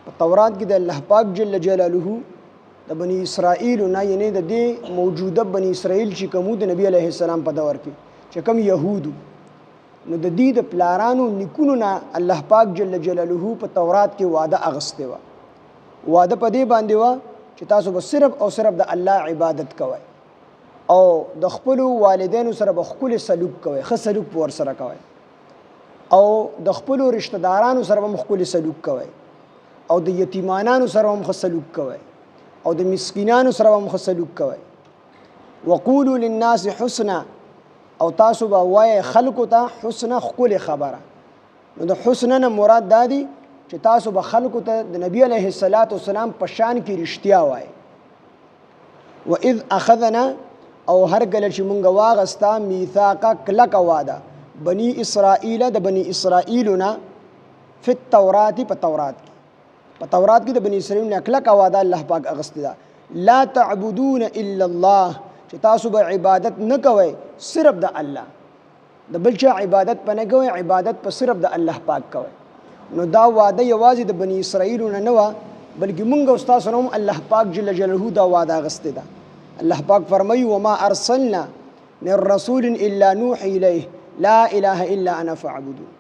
په تورات کې د الله پاک جل جلاله د بنی اسرائیل نه یعنی د دې موجوده بنی اسرائیل چې کوم د نبی علیه السلام په دور کې چې کوم يهودو نو د دې د پلارانو نیکونو نه الله پاک جل جلاله په تورات کې وعده اغسته و وعده په دې باندې و چې تاسو به صرف او صرف د الله عبادت کوئ او د خپل والدینو سره به خپل سلوک کوئ ښه سلوک ور سره کوئ او د خپل رشتہ دارانو سره به خپل سلوک کوئ او د یتیمانانو سره هم سلوک کوئ او د مسکینانو سره هم سلوک کوئ وقولوا للناس حسنا او تاسو به وایي خلکو ته حسنا خپل خبره نو د حسنا نه مراد دا دی چې تاسو به خلکو ته د نبی علیه السلام په شان کې رښتیا وایي واذ اخذنا او هر کله چې مونږ واغستا میثاقا کلک واده بنی اسرائیل د بنی اسرائیلنا فی التورات په تورات کې د بنی اسرائیل نه کلک واده الله پاک اغسته دا لا تعبدون الا الله چې تاسو به عبادت نه کوئ صرف د الله د بل چا عبادت په نه کوئ عبادت په صرف د الله پاک کوئ نو دا وعده یوازې د بنی اسرائیل نه و بلکې مونږ او تاسو هم الله پاک جل جلاله دا وعده اغسته ده الله پاک فرمایي وما ارسلنا من رسول الا نوحي الیه لا اله الا انا فاعبدون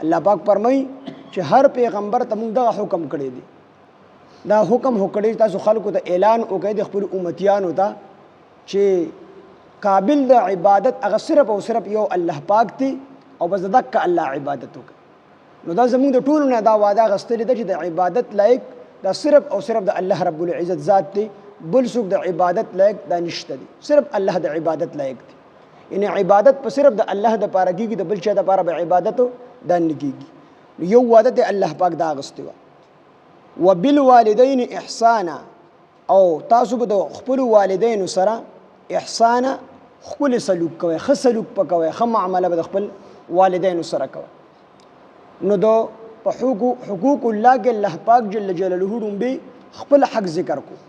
الله پاک فرمایي چې هر پیغمبر ته موږ دغه حکم کړی دی دا حکم وکړی تاسو خلکو ته اعلان وکړئ د خپل امتیانو ته چې قابل د عبادت هغه صرف او صرف یو الله پاک دی او بس دک الله عبادت وکړي نو دا زموږ د ټولو نه دا وعده غستلې ده چې د عبادت لایق دا صرف او صرف د الله رب العزت ذات دی بل څوک د عبادت لایق دا نشته دی صرف الله د عبادت لایق دی یعنی عبادت په صرف د الله د پاره کېږي د بل چا د پاره به عبادت دا نه کېږي یو وعده د الله پاک دا غستې وه وبالوالدین احسانا او تاسو به د خپلو والدینو سره احسانا خپل سلوک کوئ ښه سلوک په کوئ ښه معامله به د خپل والدینو سره کوئ نو د په حقوق الله کې الله پاک جل جلاله ډومبې خپل حق ذکر کو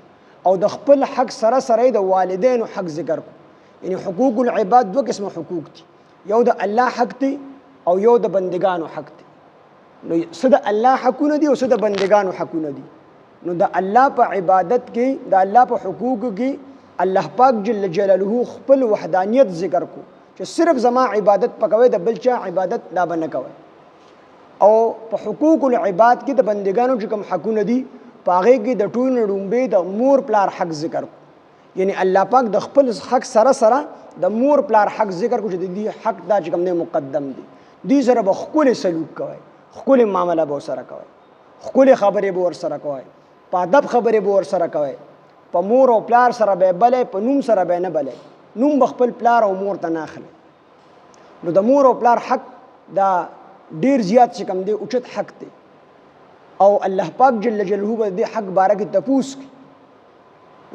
او د خپل حق سره سره د والدینو حق ذکر کو یعنی حقوق العباد دو قسم حقوق دي یو د الله حق دی او یو د بندگانو حق دی نو څه د الله حقونه دي او څه د بندگانو حقونه دي نو د الله په عبادت کې د الله په حقوق کې الله پاک جل جلاله خپل وحدانیت ذکر کو چې صرف زما عبادت پکوي د بل چا عبادت دا به نه کوي او په حقوق العباد کې د بندگانو چې کوم حقونه دي په هغې کې د ټولو ډومبې د مور پلار حق ذکر کو یعنی الله پاک د خپل حق سره سره د مور پلار حق ذکر کو چې د دې حق دا چې کوم دی مقدم دی دوی سره به ښکلې سلوک کوئ ښکلې معامله به ورسره کوئ ښکلې خبرې به ورسره کوئ په ادب خبرې به ورسره کوئ په مور او پلار سره به بلئ په نوم سره به نه بلئ نوم به خپل پلار او مور ته نه اخلئ نو د مور او پلار حق دا ډیر زیات چې کوم دی اوچت حق دی او الله پاک جل جلاله به دې حق باره کې تپوس کړي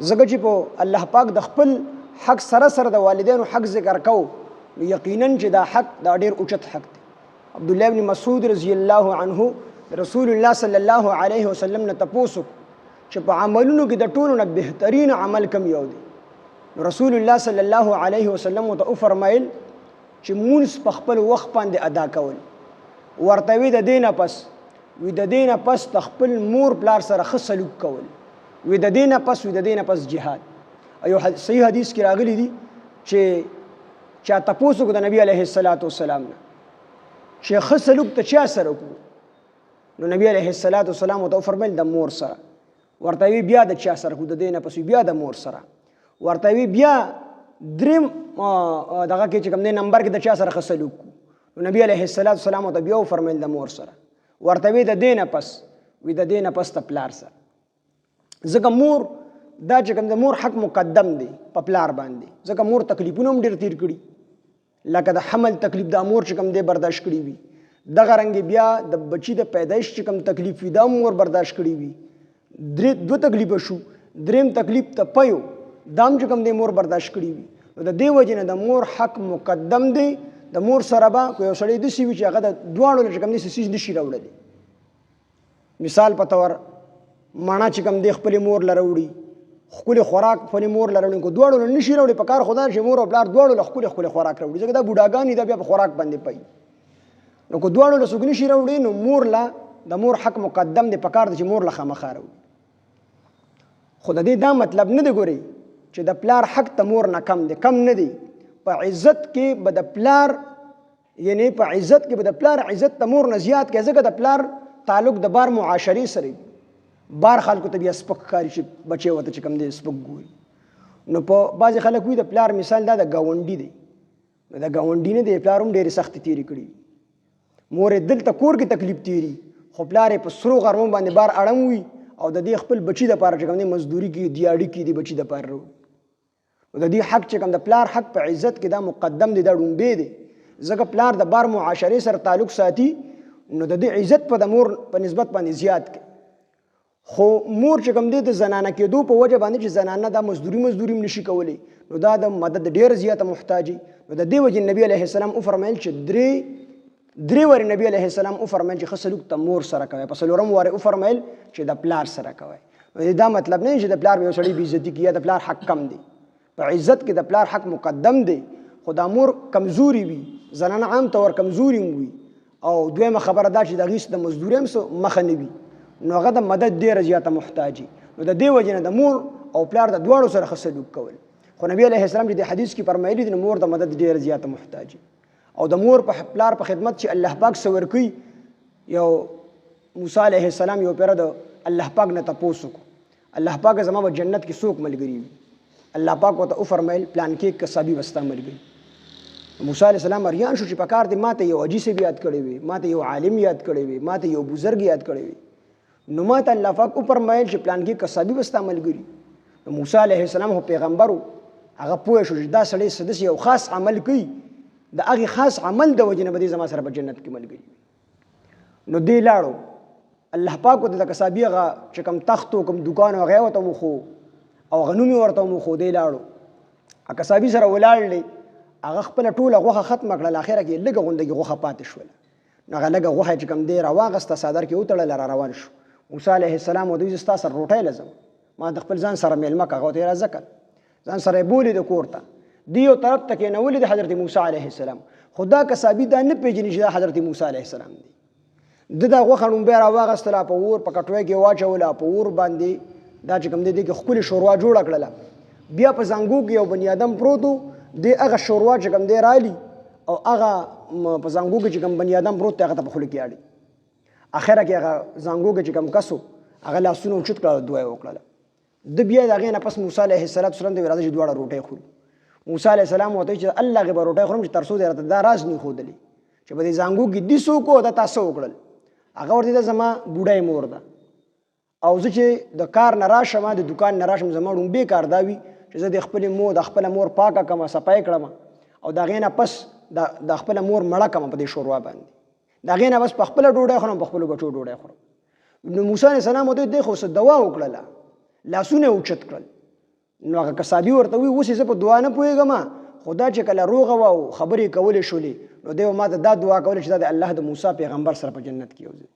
ځکه چې په الله پاک د خپل حق سره سره د والدینو حق ذکر کو نو یقینا چې دا حق دا ډیر اوچت حق دی عبد الله بن مسعود رضی الله عنه رسول الله صلی الله علیه وسلم نه تپوس چې په عملونو کې د ټولو نه بهترین عمل کوم یو دی رسول الله صلی الله علیه وسلم ته فرمایل چې مونږ په خپل وخت باندې ادا کول ورته وی د دینه پس د خپل مور پلار سره ښه سلوک کول وی د دینه پس جهاد ایو صحیح حدیث کې راغلی دی چې چا تپوس وکړو د نبی علیه السلام نه چې ښه سلوک ته چا سره وکړو نو نبی علیه السلام ته فرمایل د مور سره ورته وی بیا د چا سره د دینه پس بیا د مور سره ورته وی بیا دریم دغه کې چې کوم دی نمبر کې د چا سره ښه سلوک نو نبی علیه السلام ته بیا فرمایل د مور سره ورته وی د دینه پس ته پلار سره ځکه مور دا چې کوم د مور حق مقدم دی په پلار باندې ځکه مور تکلیفونه هم ډېر تیر کړي لکه د حمل تکلیف دا مور چې کوم دی برداشت کړي وي دغه رنګې بیا د بچي د پیدایش چې کوم تکلیف وي دا مور برداشت کړي وي دوه تکلیفه شو دریم تکلیف ته پیو دا هم چې کوم دی مور برداشت کړي وي نو د دې وجې نه د مور حق مقدم دی د مور سره به که یو سړی داسې وي چې هغه د دواړو چې کوم دی څه څیز نشي راوړلی مثال په طور مڼه چې کوم دی خپلې مور له راوړي ښکلې خوراک خپلې مور له راوړي که دواړو له نشي راوړي په کار خو دا چې مور او پلار دواړو له ښکلې خوراک راوړي ځکه دا بوډاګانې دا بیا په خوراک باندې پي نو که دواړو له څوک نشي راوړي نو مور له د مور حق مقدم دی، پکار دی چې مور له خامخا راوړي. خو د دې دا مطلب نه دی ګورئ چې د پلار حق د مور نه کم دی، کم نه دی. په عزت کې به د پلار یعنی په عزت کې به د پلار عزت د مور نه زیات کې، ځکه د پلار تعلق د بار معاشرې سره بار خلکو ته بیا سپک ښکاري چې بچی ورته چې کوم دی سپک ګوري. نو په بعضې خلک وایي د پلار مثال دا د ګاونډي دی، نو د ګاونډي نه دی، پلار هم ډېرې سختې تېرې کړي. مور یې دلته کور کې تکلیف تېري، خو پلار یې په سرو غرمو باندې بار اړم وي او د دې خپل بچي دپاره چې کوم دی مزدوري کوي، دیاړي کوي د بچي دپاره راوړي. نو د دې حق چې کوم د پلار حق په عزت کې دا مقدم دی، دا ډومبی دی، ځکه پلار د بار معاشرې سره تعلق ساتي، نو د دې عزت په د مور په نسبت باندې زیات کوي. خو مور چې کوم دی د زنانه کېدو په وجه باندې چې زنانه دا مزدوري هم نشي کولی، نو دا د مدد ډېر زیاته محتاجي. نو د دې وجې نبي علیه السلام وفرمیل چې درې وارې نبي علیه السلام وفرمیل چې ښه سلوک ته مور سره کوئ، په څلورم وارې وفرمیل چې د پلار سره کوئ. دا مطلب نه چې د پلار به یو سړي بېعزتي کړي یا د پلار حق کم دی. په عزت کې د پلار حق مقدم دی، خو دا مور کمزوري وي، زنانه عام طور کمزوري وي، او دویمه خبره دا چې د هغې د مزدورۍ هم مخه نه وي، نو هغه د مدد ډېره زیاته محتاجي. نو د دې وجې نه د مور او پلار د دواړو سره ښه سلوک کول. خو نبي علیه السلام چې د حدیث کې فرمایلي دي، نو مور د مدد ډېره زیاته محتاجي. او د مور په پلار په خدمت چې الله پاک څه ورکوي، یو موسی علیه السلام یو پیره د الله پاک نه تپوس وکړو، الله پاک زما په جنت کې څوک ملګري وي؟ الله پاک ورته وفرمیل پلان کې قصابي به ستا ملګري. موسی علیه السلام اریان شو چې پکار دی ما ته یو حاجي صاحب یاد کړی وي، ما ته یو عالم یاد کړی وي، ما ته یو بزرګ یاد کړی وي. نو ما ته الله پاک وفرمیل چې پلان کې قصابي به ستا ملګري. نو موسی علیه السلام خو پیغمبر و، هغه پوه شو چې دا سړی څه داسې یو خاص عمل کوي، د هغې خاص عمل د وجې نه به دې زما سره په جنت کې ملګري وي. نو دی لاړو، الله پاک ورته د قصابي هغه چې کوم تخت و کوم دوکان و هغه ورته وښو او هغه نوم یې ورته وښو. دی لاړو قصابي سره ولاړ دی، هغه خپله ټوله غوښه ختمه کړله، اخره کې لږه غوندې غوښه پاتې شوله. نو هغه لږه غوښه چې کوم دی راواغسته، څادر کې وتړله، را روان شو. موسی علیه السلام ورته وایي زه ستا سره روټۍ لځم، ما د خپل ځان سره میلمه که. هغه ورته یې راځه که، ځان سره یې بولي د کور ته. دی یو طرف ته کېنولي د حضرت موسی علیه السلام، خو دا قصابي دا نه پېژني چې دا حضرت موسی علیه السلام دی. ده دا غوښه لومبی راواغستله، په اور په کټوۍ کې واچوله، په اور باندې دا چې کوم دی دې کې ښکلې شوروا جوړه کړله. بیا په زانګو کې یو بني ادم پروت و، دی هغه شوروا چې کوم دی رالي او هغه په زانګو کې چې کوم بني ادم پروت دی هغه ته په خوله کې اړي. اخره کې هغه زانګو کې چې کوم کس و هغه لاسونه اوچت کړل، دعا یې وکړله. ده بیا د هغې نه پس موسی علیه السلام ته راځه چې دواړه روټۍ خورو. موسی علیه السلام ورته وایي چې الله هغې به روټۍ خورم چې تر څو دې راته دا راز نه ښودلی چې په دې زانګو کې دي څوک و دا تا څه وکړل. هغه ورته دا زما بوډۍ مور ده، او زه چې د کار نه راشم، د دوکان نه راشم، زما ډومبې کار دا وي چې زه د خپله مور پاکه کړم، صفای کړم، او د هغې نه پس د خپله مور مړه کړم په دې شوروا باندې، د هغې نه بس په خپله ډوډۍ خورم، په خپلو بچو ډوډۍ خورم. نو موسی علیه السلام ورته دی خو څه دوا وکړله، لاسونه یې اوچت کړل. نو هغه قصابي ورته وایي اوس یې زه په دعا نه پوهېږم، خو دا چې کله روغه وه او خبرې کولې شولې، نو دی ما ته دا دعا کوله چې دا د الله د موسی پیغمبر سره په جنت کې یو ځای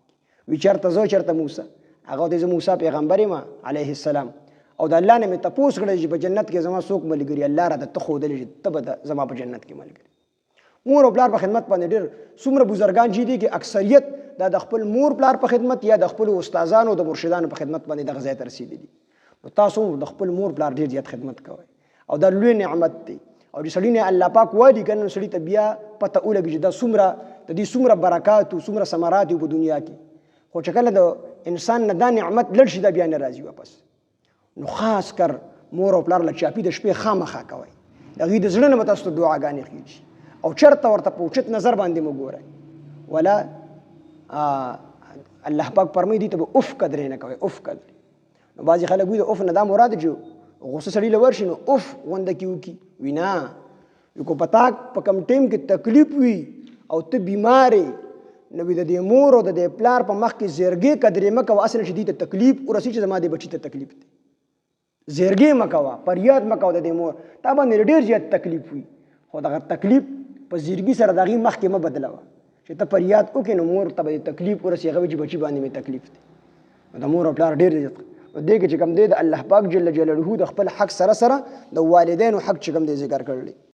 وي. چېرته زه چېرته موسی؟ هغه ورته زه موسی پیغمبر یم علیه السلام، او د الله نه مې تپوس کړی چې په جنت کې زما څوک ملګري، الله راته ته ښودلی چې ته به زما په جنت کې ملګري. مور او پلار په خدمت باندې ډېر څومره بزرګان چې دي کې اکثریت دا د خپل مور پلار په خدمت یا د خپلو استادانو د مرشدانو په خدمت باندې دغه ځای ته رسېدلي دي. نو تاسو د خپل مور پلار ډېر زیات خدمت کوئ، او دا لوی نعمت دی. او چې سړي نه الله پاک وادي که نه، سړي ته بیا پته ولګي چې دا د دې څومره برکات او څومره ثمرات په دنیا کې. خو چې کله د انسان نه دا نعمت لړ شي، دا بیا نه راځي واپس. نو خاص کر مور او پلار له چاپي د شپې خامخا کوئ، د هغوی د زړه نه به تاسو ته دعاګانې خېږي، او چېرته ورته په اوچت نظر باندې مه ګورئ. ولا الله پاک فرمایي دې ته به اف قدرې نه کوئ، اف قدرې. نو بعضې خلک وایي د اف نه دا مراد چې غصه سړي له ورشي نو اف غونده کې وکړي. وي نه، که په تا په کم ټایم کې تکلیف وي او ته بیمار یې، نو د دې مور او د دې پلار په مخ کې زیرګې قدرې مه کوه، اصل چې دې ته تکلیف ورسي چې زما دې بچي ته تکلیف دی. زیرګې مه کوه، فریاد مه کوه د دې مور، تا باندې ډېر زیات تکلیف وي، خو دغه تکلیف په زیرګي سره د هغې مخکې مه بدلوه چې ته فریاد وکړې نو مور ته به تکلیف ورسي، هغه چې بچي باندې مې تکلیف دی. د مور او پلار ډېر عزت دې کې چې کوم دی د الله پاک جل جلاله د خپل حق سره سره د والدینو حق چې کوم دی ذکر کړلی.